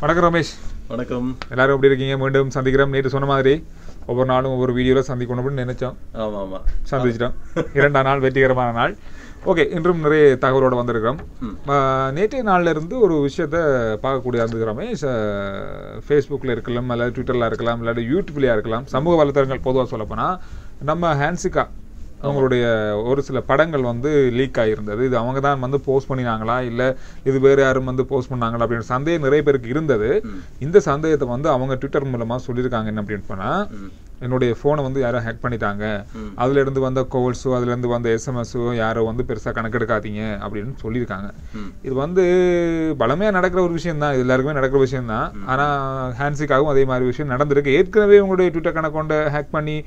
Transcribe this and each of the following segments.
வணக்கம் ரமேஷ். வணக்கம். எல்லாரும் எப்படி இருக்கீங்க? மீண்டும் சந்திக்கிறோம். நேற்று சொன்ன மாதிரி ஒவ்வொரு நாளும் ஒவ்வொரு வீடியோவில் சந்திக்கணும் அப்படின்னு நினைச்சோம். சந்திச்சிட்டோம். 2ஆம் நாள் வெற்றிகரமான நாள். ஓகே, இன்றும் நிறைய தகவலோடு வந்திருக்கிறோம். நேற்றைய நாளில் இருந்து ஒரு விஷயத்தை பார்க்கக்கூடிய இருந்துக்கிறோமே, ஃபேஸ்புக்கில் இருக்கலாம், இல்லாட்டி ட்விட்டரில் இருக்கலாம், இல்லாட்டி யூடியூப்லேயா இருக்கலாம், சமூக வலைத்தளங்கள் பொதுவாக சொல்லப்போனால் நம்ம ஹான்சிகா அவங்களுடைய ஒரு சில படங்கள் வந்து லீக் ஆகியிருந்தது. இது அவங்க தான் வந்து போஸ்ட் பண்ணினாங்களா இல்லை இது வேறு யாரும் வந்து போஸ்ட் பண்ணாங்களா அப்படின்னு சந்தேகம் நிறைய பேருக்கு இருந்தது. இந்த சந்தேகத்தை வந்து அவங்க ட்விட்டர் மூலமாக சொல்லியிருக்காங்க. என்ன அப்படின்னு சொன்னால், என்னுடைய ஃபோனை வந்து யாரோ ஹேக் பண்ணிட்டாங்க, அதுலேருந்து வந்த கால்ஸோ அதுலேருந்து வந்த எஸ்எம்எஸோ யாரோ வந்து பெருசாக கணக்கெடுக்காதீங்க அப்படின்னு சொல்லியிருக்காங்க. இது வந்து பலமையாக நடக்கிற ஒரு விஷயம் தான், எல்லாருக்குமே நடக்கிற விஷயம் தான். ஆனால் ஹான்சிக்காகவும் அதே மாதிரி விஷயம் நடந்திருக்கு. ஏற்கனவே உங்களுடைய ட்விட்டர் கணக்கொண்ட ஹேக் பண்ணி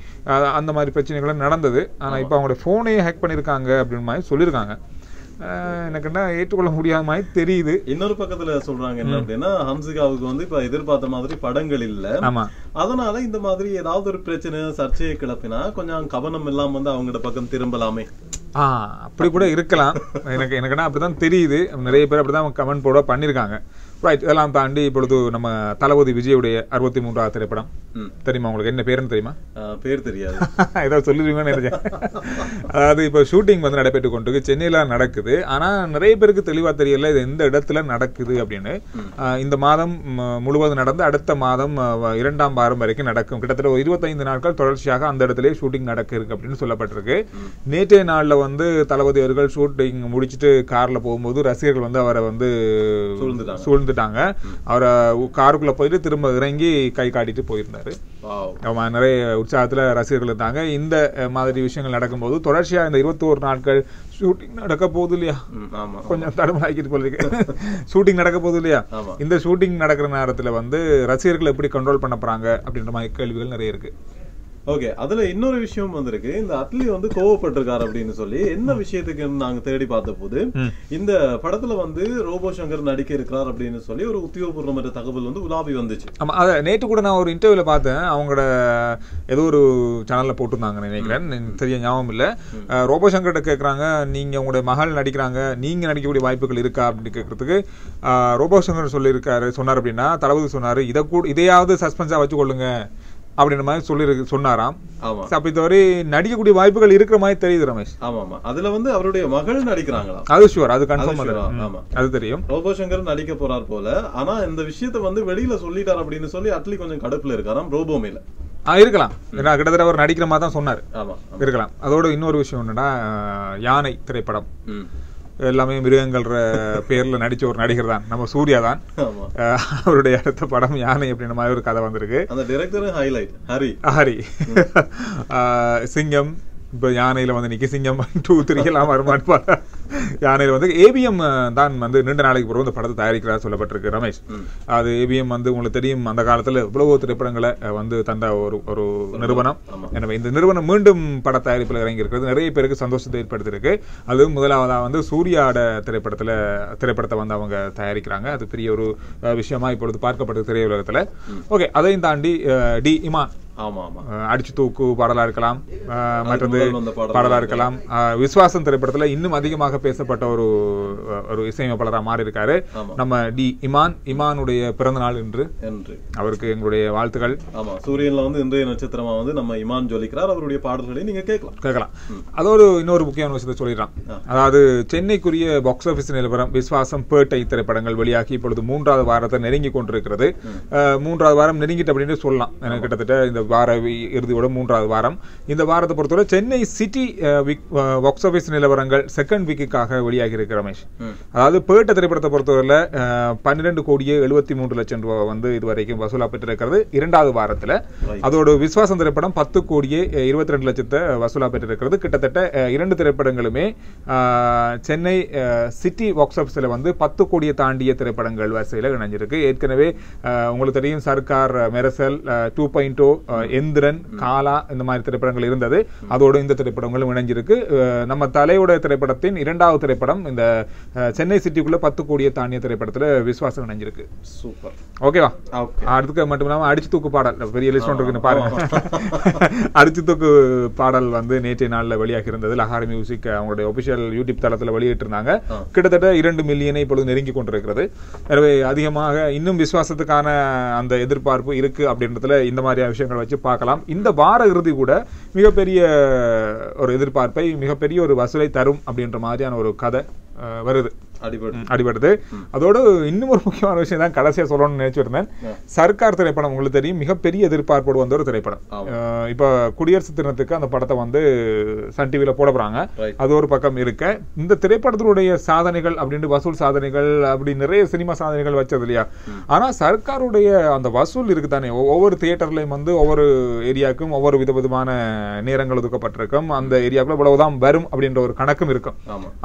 அந்த மாதிரி பிரச்சனைகளும் நடந்தது. ஆனால் இப்போ அவங்களுடைய ஃபோனையே ஹேக் பண்ணியிருக்காங்க அப்படின்னு மாதிரி சொல்லியிருக்காங்க. எனக்கு என்ன ஏற்றுக்கொள்ள முடியாத மாதிரி தெரியுது. இன்னொரு பக்கத்துல சொல்றாங்க என்ன அப்படின்னா, ஹன்சிகாவுக்கு வந்து இப்ப எதிர்பார்த்த மாதிரி படங்கள் இல்ல, அதனால இந்த மாதிரி ஏதாவது ஒரு பிரச்சனை சர்ச்சையை கிளப்பினா கொஞ்சம் கவனம் எல்லாம் வந்து அவங்களோட பக்கம் திரும்பலாமே. அப்படி கூட இருக்கலாம். எனக்குன்னா அப்படிதான் தெரியுது. நிறைய பேர் அப்படிதான் கமெண்ட் போட பண்ணியிருக்காங்க. ரைட். இதெல்லாம் தாண்டி இப்பொழுது நம்ம தளபதி விஜயுடைய 63வது திரைப்படம் தெரியுமா உங்களுக்கு? என்ன பேருன்னு தெரியுமா? பேர் தெரியாது. ஏதாவது சொல்லிடுவீங்கன்னு நினைச்சேன். அதாவது இப்போ ஷூட்டிங் வந்து நடைபெற்று கொண்டு சென்னையில் நடக்குது. ஆனால் நிறைய பேருக்கு தெளிவாக தெரியல இது எந்த இடத்துல நடக்குது அப்படின்னு. இந்த மாதம் முழுவதும் நடந்து அடுத்த மாதம் 2ஆம் வாரம் வரைக்கும் நடக்கும். கிட்டத்தட்ட 25 நாட்கள் தொடர்ச்சியாக அந்த இடத்துல ஷூட்டிங் நடக்க இருக்கு அப்படின்னு சொல்லப்பட்டிருக்கு. நேற்றைய நாளில் வந்து தளபதி அவர்கள் ஷூட்டிங் முடிச்சுட்டு காரில் போகும்போது ரசிகர்கள் வந்து அவரை வந்து சூழ்ந்துட்டாங்க. அவரை காருக்குள்ள போயிட்டு திரும்ப இறங்கி கை காட்டிட்டு போயிருந்தாரு. நிறைய உற்சாகத்துல ரசிகர்கள் இருந்தாங்க. இந்த மாதிரி விஷயங்கள் நடக்கும்போது தொடர்ச்சியா இந்த 21 நாட்கள் ஷூட்டிங் நடக்க போகுது இல்லையா, கொஞ்சம் தடுமாறிக்கிட்டு போயிருக்கு. ஷூட்டிங் நடக்க போகுது இல்லையா, இந்த ஷூட்டிங் நடக்கிற நேரத்துல வந்து ரசிகர்கள் எப்படி கண்ட்ரோல் பண்ண போறாங்க அப்படின்ற மாதிரி கேள்விகள் நிறைய இருக்கு. ஓகே, அதுல இன்னொரு விஷயம் வந்திருக்கு. இந்த அட்லி வந்து கோவப்பட்டிருக்காரு அப்படின்னு சொல்லி என்ன விஷயத்துக்கு நாங்க தேடி பார்த்த போது, இந்த படத்துல வந்து ரோபோ சங்கர் நடிக்க இருக்கிறார் அப்படின்னு சொல்லி ஒரு உத்தியோகபூர்வமான தகவல் வந்து உலாவி வந்துச்சு. ஆமா, அதை நேற்று கூட நான் ஒரு இன்டர்வியூல பார்த்தேன். அவங்களோட ஏதோ ஒரு சேனல்ல போட்டிருந்தாங்க நினைக்கிறேன், தெரிய ஞாபகம் இல்லை. ரோபோ சங்கர்கிட்ட கேட்கறாங்க, நீங்க உங்களுடைய மகள் நடிக்கிறாங்க, நீங்க நடிக்கக்கூடிய வாய்ப்புகள் இருக்கா அப்படின்னு கேட்கறதுக்கு ரோபோ சங்கர் சொன்னார் அப்படின்னா, தளபதி சொன்னாரு, இதையாவது சஸ்பென்ஸா வச்சு கொள்ளுங்க அப்படின்ற மாதிரி சொன்னாராம். அப்படி தவிர நடிக்கக்கூடிய வாய்ப்புகள் இருக்கிற மாதிரி தெரியுது ரமேஷ். ஆமா, அதுல வந்து அவருடைய மகள் நடிக்கிறாங்களா? அது ஷுவர், அது கன்ஃபார்ம். அது தெரியும், ரோபோ சங்கர் நடிக்க போறார் போல. ஆனா இந்த விஷயத்த வந்து வெளியில சொல்லிட்டார் அப்படின்னு சொல்லி அட்லி கொஞ்சம் கடுப்புல இருக்காராம் ரோபோ மேல. இருக்கலாம், ஏன்னா கிட்டத்தட்ட அவர் நடிக்கிற மாதிரி தான் சொன்னார். இருக்கலாம். அதோட இன்னொரு விஷயம் என்னன்னா, யானை திரைப்படம் எல்லாமே மிருகங்கள்ற பேர்ல நடிச்ச ஒரு நடிகர் தான் நம்ம சூர்யா தான். அவருடைய அடுத்த படம் யானை அப்படின்ற மாதிரி ஒரு கதை வந்திருக்கு. அந்த டைரக்டர் ஹைலைட் ஹரி. சிங்கம் இப்போ யானையில வந்து நிக்க சிங்கம் 2, 3 எல்லாம் வருமானு யானையில வந்து ஏபிஎம் தான் வந்து நீண்ட நாளைக்கு பிறகு இந்த படத்தை தயாரிக்கிறதா சொல்லப்பட்டிருக்கு ரமேஷ். அது ஏபிஎம் வந்து உங்களுக்கு தெரியும், அந்த காலத்துல இவ்வளவு திரைப்படங்களை வந்து தந்த ஒரு நிறுவனம். எனவே இந்த நிறுவனம் மீண்டும் பட தயாரிப்பில் இறங்கி இருக்கிறது நிறைய பேருக்கு சந்தோஷத்தை ஏற்படுத்திருக்கு. அது முதலாவதா வந்து சூர்யாட திரைப்படத்தை வந்து அவங்க தயாரிக்கிறாங்க. அது பெரிய ஒரு விஷயமா இப்பொழுது பார்க்கப்பட்டது திரையுலகத்துல. ஓகே, அதையும் தாண்டி டி இமான் அடிச்சு தூக்கு பாடலா இருக்கலாம், மற்றது பாடலா இருக்கலாம். விஸ்வாசம் திரைப்படத்துல இன்னும் அதிகமாக பேசப்பட்ட ஒரு இசையமைப்பாளராக மாறி இருக்காரு நம்ம டி இமான். இமானுடைய பிறந்த நாள் இன்று. அவருக்கு எங்களுடைய வாழ்த்துக்கள். சூரியன்ல வந்து இன்றைய நட்சத்திரமா வந்து நம்ம இமான் ஜொலிக்கிறார். அவருடைய பாடல்களை நீங்க கேட்கலாம். அதோடு இன்னொரு முக்கியமான விஷயத்தை சொல்லிடுறான். அதாவது சென்னைக்குரிய பாக்ஸ் ஆபீஸ் நிலவரம், விஸ்வாசம், பேட்டை திரைப்படங்கள் வெளியாகி இப்பொழுது 3வது வாரத்தை நெருங்கி கொண்டிருக்கிறது. 3வது வாரம் நெருங்கிட்டு அப்படின்னு சொல்லலாம். எனக்கு கிட்டத்தட்ட இந்த வார இறுதியோட 3வது வாரம். இந்த வாரத்தை பொறுத்தவரை சென்னை சிட்டி பாக்ஸ் ஆபீஸ் நிலவரங்கள் செகண்ட் வீக்குக்காக வெளியாகி இருக்கு ரமேஷ். அதாவது பேட்ட திரைப்படத்தை பொறுத்தவரையில 12,73,00,000 ரூபாய் வந்து இதுவரைக்கும் வசூலா பெற்றிருக்கிறது 2வது வாரத்துல. அதோட விஸ்வாசம் திரைப்படம் 10,22,00,000 வசூலா பெற்றிருக்கிறது. கிட்டத்தட்ட 2 திரைப்படங்களுமே சென்னை சிட்டி பாக்ஸ் ஆபீஸ்ல வந்து 10 கோடியை தாண்டிய திரைப்படங்கள் வரிசையில இணைஞ்சிருக்கு. ஏற்கனவே உங்களுக்கு தெரியும், சர்க்கார், மெரசல், 2.0, எந்திரன், காலா இந்த மாதிரி திரைப்படங்கள் இருந்தது. அதோடு இந்த திரைப்படங்களும் இணைஞ்சிருக்கு. நம்ம தலையோட திரைப்படத்தின் இரண்டாவது திரைப்படம் இந்த சென்னை சிட்டிக்குள்ள 10 கோடியை தாண்டிய திரைப்படத்துல விஸ்வாசம் இணைஞ்சிருக்கு. சூப்பர். ஓகேவா? அடுத்து மட்டும் இல்லாம அடிச்சு தூக்கு பாடல் பெரிய லிஸ்ட் ஒன்று இருக்குன்னு பாருங்க. அடிச்சு தூக்கு பாடல் வந்து நேற்றைய நாள்ல வெளியாக இருந்தது. லஹாரி மியூசிக் அவங்களுடைய ஒபிஷியல் யூடியூப் தளத்துல வெளியிட்டிருந்தாங்க. கிட்டத்தட்ட 2 மில்லியனை இப்பொழுது நெருங்கி கொண்டிருக்கிறது. எனவே அதிகமாக இன்னும் விசுவாசத்துக்கான அந்த எதிர்பார்ப்பு இருக்கு அப்படின்றதுல இந்த மாதிரியான விஷயங்களை வச்சு பார்க்கலாம். இந்த வார இறுதி கூட மிகப்பெரிய ஒரு எதிர்பார்ப்பை மிகப்பெரிய ஒரு வசூலை தரும் அப்படின்ற மாதிரியான ஒரு கதை வருது, அடிபடுது. அதோடு இன்னும் ஒரு முக்கியமான விஷயம் தான் கடைசியா சொல்லணும்னு நினைச்சிருந்தேன். சர்க்கார் திரைப்படம் உங்களுக்கு தெரியும், மிகப்பெரிய எதிர்பார்ப்போடு வந்த ஒரு திரைப்படம். இப்ப குடியரசு தினத்துக்கு அந்த படத்தை வந்து சன் டிவில போட போறாங்க. அது ஒரு பக்கம் இருக்க, இந்த திரைப்படத்தினுடைய சாதனைகள் அப்படின்னு வசூல் சாதனைகள் அப்படி நிறைய சினிமா சாதனைகள் வச்சது இல்லையா. ஆனா சர்க்காருடைய அந்த வசூல் இருக்குதானே, ஒவ்வொரு தியேட்டர்லயும் வந்து ஒவ்வொரு ஏரியாவுக்கும் ஒவ்வொரு விதவிதமான நேரங்கள் ஒதுக்கப்பட்டிருக்கும். அந்த ஏரியாவுக்குள்ள இவ்வளவுதான் வரும் அப்படின்ற ஒரு கணக்கும் இருக்கும்.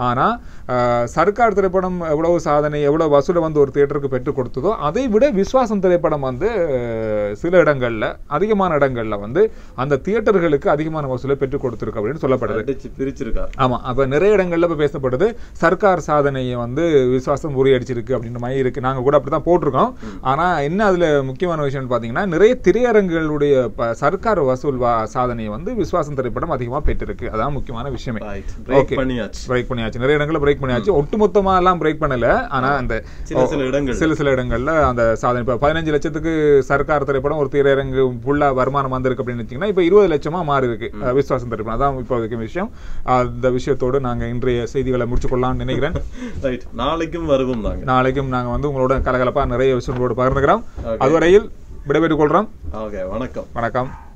ஆனா சர்க்கார் திரைப்படம் எவ்வளவு சாதனை எவ்வளவு வசூலை வந்து ஒரு தியேட்டருக்கு பெற்றுக் கொடுத்ததோ அதை விட விஸ்வாசம் திரைப்படம் வந்து சில இடங்கள்ல அதிகமான இடங்கள்ல வந்து அந்த தியேட்டர்களுக்கு அதிகமான வசூலை பெற்றுக் கொடுத்திருக்கு அப்படின்னு சொல்லப்படுது. ஆமா, அப்ப நிறைய இடங்கள்ல இப்ப பேசப்படுது சர்க்கார் சாதனையை வந்து விஸ்வாசம் முறியடிச்சிருக்கு அப்படின்ற மாதிரி இருக்கு. நாங்க கூட அப்படித்தான் போட்டிருக்கோம். ஆனா என்ன அதுல முக்கியமான விஷயம் பாத்தீங்கன்னா, நிறைய திரையரங்குகளுடைய சர்க்கார் வசூல் சாதனையை வந்து விஸ்வாசம் திரைப்படம் அதிகமா பெற்றிருக்கு. அதான் முக்கியமான விஷயமே. பிரேக் பண்ணியாச்சு, நிறைய இடங்கள்ல பிரேக் பண்ணியாச்சு. ஒட்டுமொத்தமா எல்லாம் பிரேக் பண்ணல. ஆனா அந்த சில இடங்கள்ல அந்த சாதனை இப்ப 15 லட்சத்துக்கு சர்க்கார் திரைப்படம் ஒரு திரையரங்கு ஃபுல்லா வருமானம் வந்திருக்கு அப்படின்னு வச்சீங்கன்னா இப்ப 20 லட்சமா மாறி இருக்கு விஸ்வாசம் திரைப்படம். அதான் இப்போதைக்கு விஷயம். அந்த விஷயத்தோடு நாங்க இன்றைய செய்திகளை முடிச்சு கொள்ளலாம்னு நினைக்கிறேன். நாளைக்கும் நாங்க வந்து உங்களோட கலகலப்பா நிறைய விஷயங்களோடு பகிர்ந்துக்கிறோம். அதுவரையில் விடைபெற்றுக் கொள்றோம். வணக்கம்.